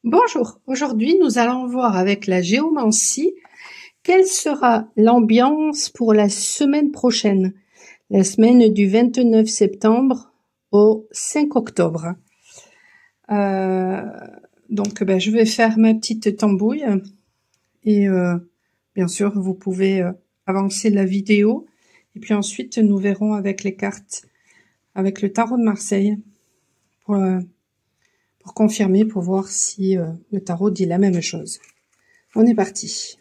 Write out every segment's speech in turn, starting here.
Bonjour, aujourd'hui nous allons voir avec la géomancie quelle sera l'ambiance pour la semaine prochaine, la semaine du 29 septembre au 5 octobre. Euh, donc je vais faire ma petite tambouille et bien sûr vous pouvez avancer la vidéo et puis ensuite nous verrons avec les cartes, avec le tarot de Marseille pour confirmer, pour voir si le tarot dit la même chose. On est parti.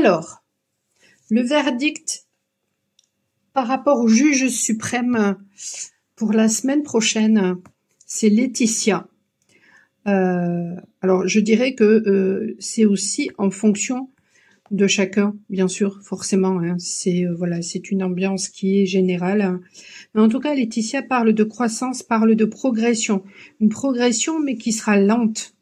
Alors, le verdict par rapport au juge suprême pour la semaine prochaine, c'est Laetitia. Alors, je dirais que c'est aussi en fonction de chacun, bien sûr, forcément. Hein, c'est voilà, c'est une ambiance qui est générale. Mais en tout cas, Laetitia parle de croissance, parle de progression, une progression, mais qui sera lente.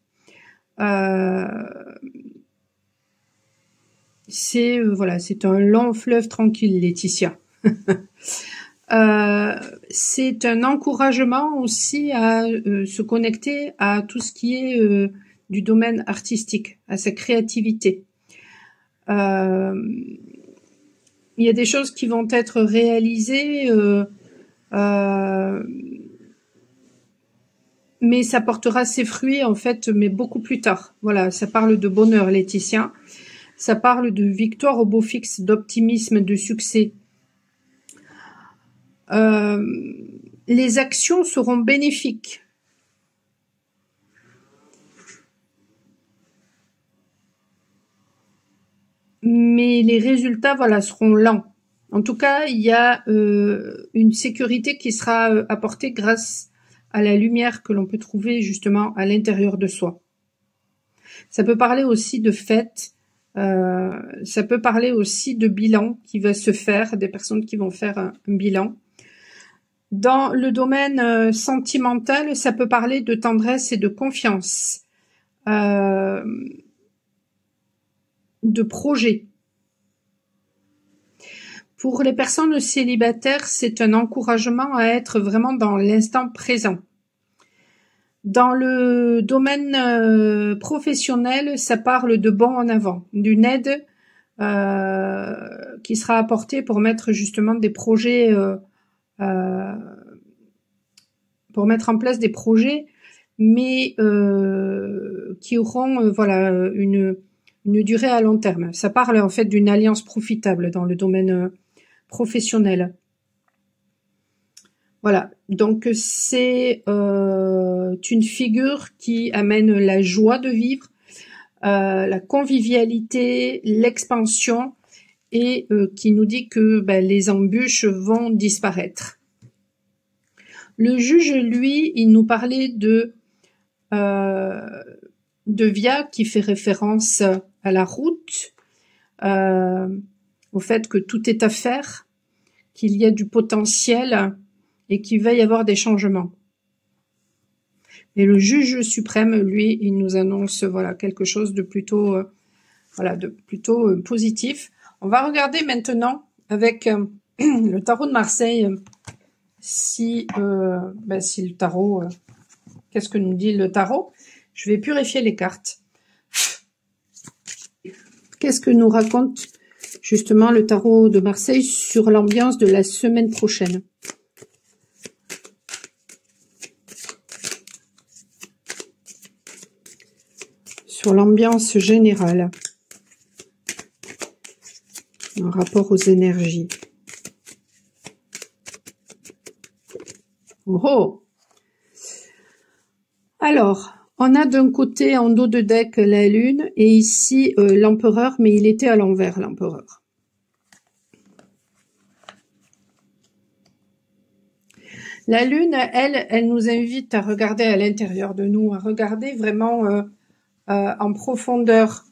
C'est voilà, c'est un long fleuve tranquille, Laetitia. C'est un encouragement aussi à se connecter à tout ce qui est du domaine artistique, à sa créativité. Il y a des choses qui vont être réalisées, mais ça portera ses fruits en fait, mais beaucoup plus tard. Voilà, ça parle de bonheur, Laetitia. Ça parle de victoire au beau fixe, d'optimisme, de succès. Les actions seront bénéfiques. Mais les résultats, voilà, seront lents. En tout cas, il y a une sécurité qui sera apportée grâce à la lumière que l'on peut trouver justement à l'intérieur de soi. Ça peut parler aussi de fêtes, ça peut parler aussi de bilan qui va se faire, des personnes qui vont faire un bilan. Dans le domaine sentimental, ça peut parler de tendresse et de confiance, de projet. Pour les personnes célibataires, c'est un encouragement à être vraiment dans l'instant présent. Dans le domaine professionnel, ça parle de bond en avant, d'une aide qui sera apportée pour mettre justement des projets, pour mettre en place des projets, mais qui auront voilà une durée à long terme. Ça parle en fait d'une alliance profitable dans le domaine professionnel. Voilà, donc c'est une figure qui amène la joie de vivre, la convivialité, l'expansion et qui nous dit que les embûches vont disparaître. Le juge, lui, il nous parlait de via qui fait référence à la route, au fait que tout est à faire, qu'il y a du potentiel et qu'il va y avoir des changements. Et le juge suprême, lui, il nous annonce voilà quelque chose de plutôt positif. On va regarder maintenant avec le tarot de Marseille si le tarot, qu'est-ce que nous dit le tarot? Je vais purifier les cartes. Qu'est-ce que nous raconte justement le tarot de Marseille sur l'ambiance de la semaine prochaine? Sur l'ambiance générale en rapport aux énergies. Oh! Alors, on a d'un côté en dos de deck la lune et ici l'empereur, mais il était à l'envers l'empereur. La lune, elle nous invite à regarder à l'intérieur de nous, à regarder vraiment en profondeur,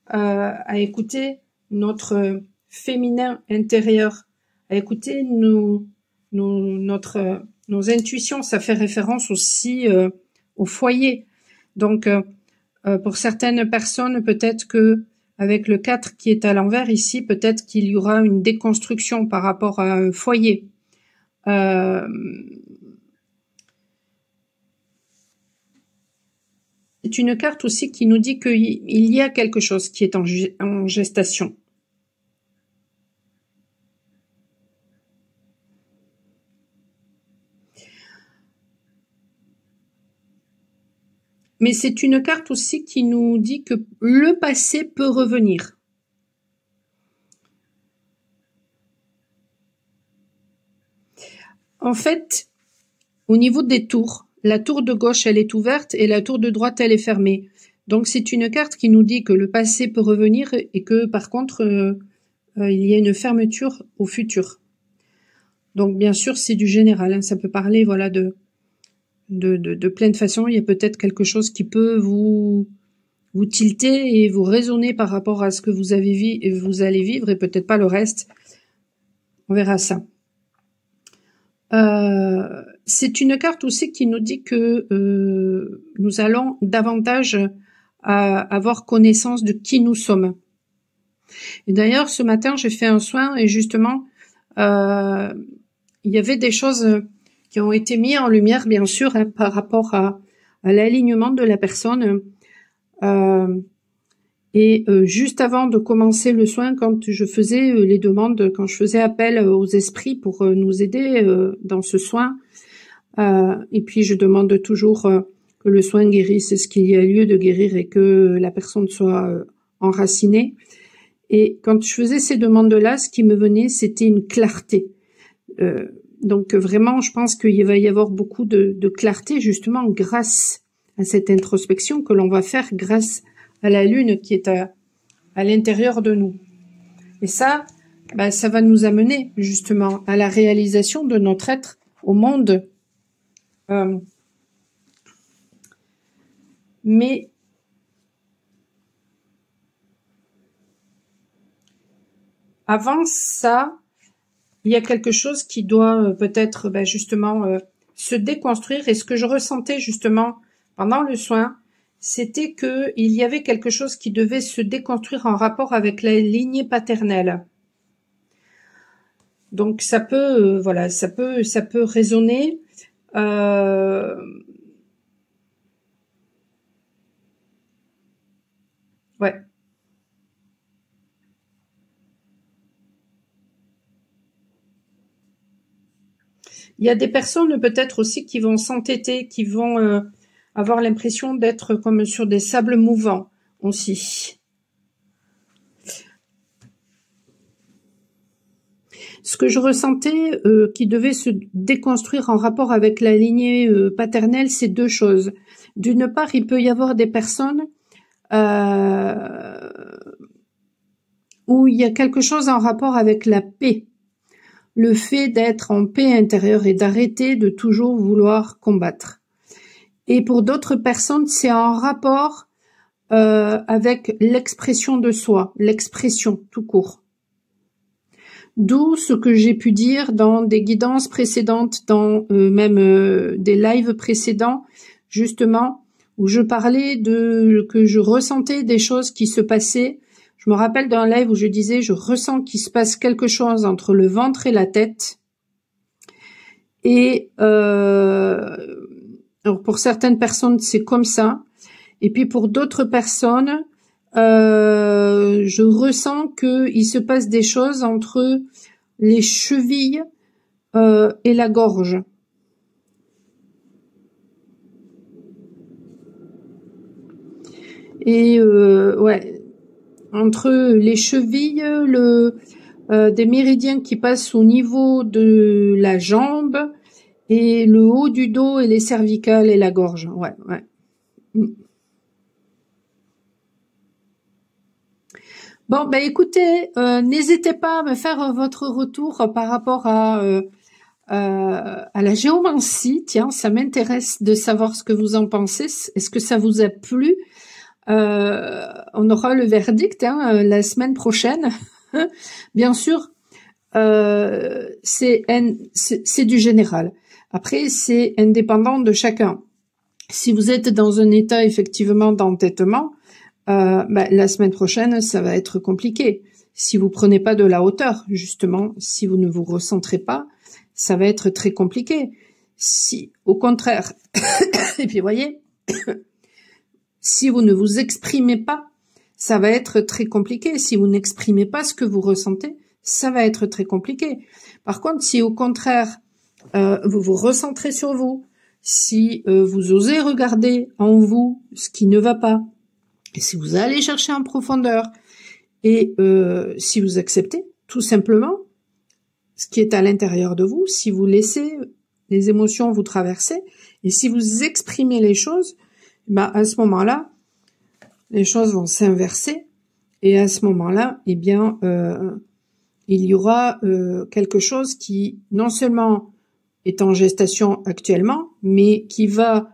à écouter notre féminin intérieur, à écouter nos intuitions. Ça fait référence aussi au foyer. Donc, pour certaines personnes, peut-être que avec le 4 qui est à l'envers ici, peut-être qu'il y aura une déconstruction par rapport à un foyer. C'est une carte aussi qui nous dit qu'il y a quelque chose qui est en gestation. Mais c'est une carte aussi qui nous dit que le passé peut revenir. En fait, au niveau des tours, la tour de gauche, elle est ouverte et la tour de droite, elle est fermée. Donc c'est une carte qui nous dit que le passé peut revenir et que par contre il y a une fermeture au futur. Donc bien sûr c'est du général, hein, ça peut parler voilà de plein de façons. Il y a peut-être quelque chose qui peut vous tilter et vous raisonner par rapport à ce que vous allez vivre et peut-être pas le reste. On verra ça. C'est une carte aussi qui nous dit que nous allons davantage avoir connaissance de qui nous sommes. Et d'ailleurs, ce matin, j'ai fait un soin et justement, il y avait des choses qui ont été mises en lumière, bien sûr, hein, par rapport à l'alignement de la personne. Juste avant de commencer le soin, quand je faisais les demandes, quand je faisais appel aux esprits pour nous aider dans ce soin, et puis je demande toujours que le soin guérisse ce qu'il y a lieu de guérir et que la personne soit enracinée. Et quand je faisais ces demandes-là, ce qui me venait, c'était une clarté. Donc vraiment, je pense qu'il va y avoir beaucoup de clarté justement grâce à cette introspection que l'on va faire grâce à la lune qui est à l'intérieur de nous. Et ça, ça va nous amener justement à la réalisation de notre être au monde. Mais avant ça, il y a quelque chose qui doit peut-être justement se déconstruire. Et ce que je ressentais justement pendant le soin, c'était que il y avait quelque chose qui devait se déconstruire en rapport avec la lignée paternelle. Donc ça peut, voilà, ça peut résonner. Ouais. Il y a des personnes peut-être aussi qui vont s'entêter, qui vont avoir l'impression d'être comme sur des sables mouvants aussi. Ce que je ressentais qui devait se déconstruire en rapport avec la lignée paternelle, c'est deux choses. D'une part, il peut y avoir des personnes où il y a quelque chose en rapport avec la paix. Le fait d'être en paix intérieure et d'arrêter de toujours vouloir combattre. Et pour d'autres personnes, c'est en rapport avec l'expression de soi, l'expression tout court. D'où ce que j'ai pu dire dans des guidances précédentes, dans même des lives précédents, justement, où je parlais que je ressentais des choses qui se passaient. Je me rappelle d'un live où je disais, je ressens qu'il se passe quelque chose entre le ventre et la tête. Et alors pour certaines personnes, c'est comme ça. Et puis pour d'autres personnes, je ressens qu'il se passe des choses entre les chevilles et la gorge. Et ouais, entre les chevilles, des méridiens qui passent au niveau de la jambe et le haut du dos et les cervicales et la gorge. Ouais, ouais. Bon, écoutez, n'hésitez pas à me faire votre retour par rapport à la géomancie. Tiens, ça m'intéresse de savoir ce que vous en pensez. Est-ce que ça vous a plu? On aura le verdict la semaine prochaine. Bien sûr, c'est du général. Après, c'est indépendant de chacun. Si vous êtes dans un état effectivement d'entêtement, la semaine prochaine, ça va être compliqué. Si vous prenez pas de la hauteur, justement, si vous ne vous recentrez pas, ça va être très compliqué. Si, au contraire, et puis voyez, si vous ne vous exprimez pas, ça va être très compliqué. Si vous n'exprimez pas ce que vous ressentez, ça va être très compliqué. Par contre, si au contraire, vous vous recentrez sur vous, si vous osez regarder en vous ce qui ne va pas, et si vous allez chercher en profondeur, et si vous acceptez tout simplement ce qui est à l'intérieur de vous, si vous laissez les émotions vous traverser, et si vous exprimez les choses, à ce moment-là, les choses vont s'inverser et à ce moment-là, eh bien, il y aura quelque chose qui non seulement est en gestation actuellement, mais qui va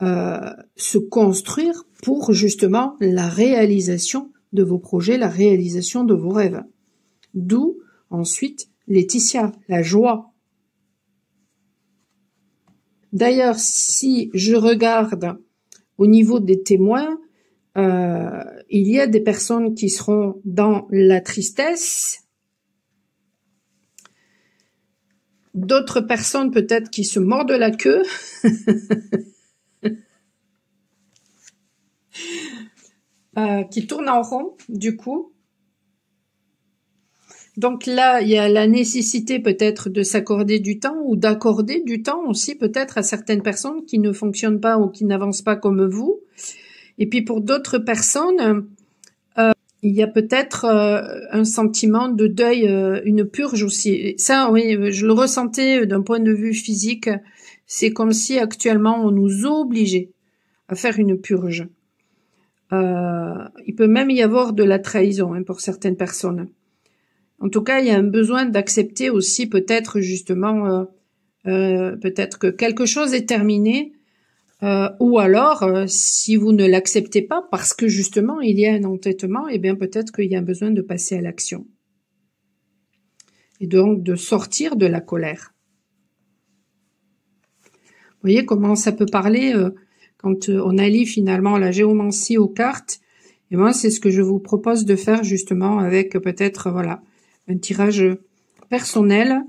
se construire pour justement la réalisation de vos projets, la réalisation de vos rêves. D'où ensuite Laetitia, la joie. D'ailleurs, si je regarde au niveau des témoins, il y a des personnes qui seront dans la tristesse, d'autres personnes peut-être qui se mordent la queue, qui tournent en rond du coup. Donc là, il y a la nécessité peut-être de s'accorder du temps ou d'accorder du temps aussi peut-être à certaines personnes qui ne fonctionnent pas ou qui n'avancent pas comme vous. Et puis pour d'autres personnes, il y a peut-être un sentiment de deuil, une purge aussi. Et ça, oui, je le ressentais d'un point de vue physique. C'est comme si actuellement on nous obligeait à faire une purge. Il peut même y avoir de la trahison pour certaines personnes. En tout cas, il y a un besoin d'accepter aussi peut-être justement, peut-être que quelque chose est terminé, ou alors, si vous ne l'acceptez pas, parce que justement il y a un entêtement, eh bien peut-être qu'il y a un besoin de passer à l'action. Et donc de sortir de la colère. Vous voyez comment ça peut parler quand on allie finalement la géomancie aux cartes. Et moi, c'est ce que je vous propose de faire justement avec peut-être, voilà, un tirage personnel.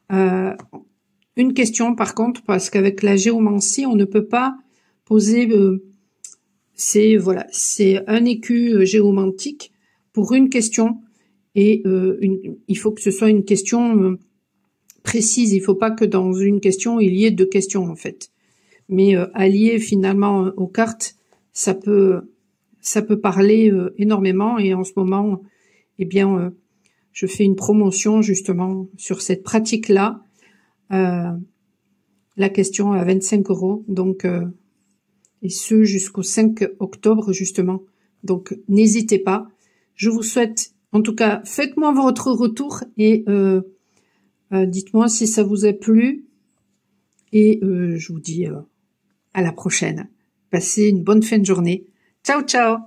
Une question par contre, parce qu'avec la géomancie, on ne peut pas poser, c'est un écu géomantique pour une question et il faut que ce soit une question précise. Il faut pas que dans une question il y ait deux questions en fait. Mais allié finalement aux cartes, ça peut parler énormément et en ce moment, eh bien, je fais une promotion justement sur cette pratique-là. La question à 25 €, donc et ce jusqu'au 5 octobre justement. Donc n'hésitez pas. Je vous souhaite, en tout cas, faites-moi votre retour et dites-moi si ça vous a plu. Et je vous dis à la prochaine. Passez une bonne fin de journée. Ciao, ciao!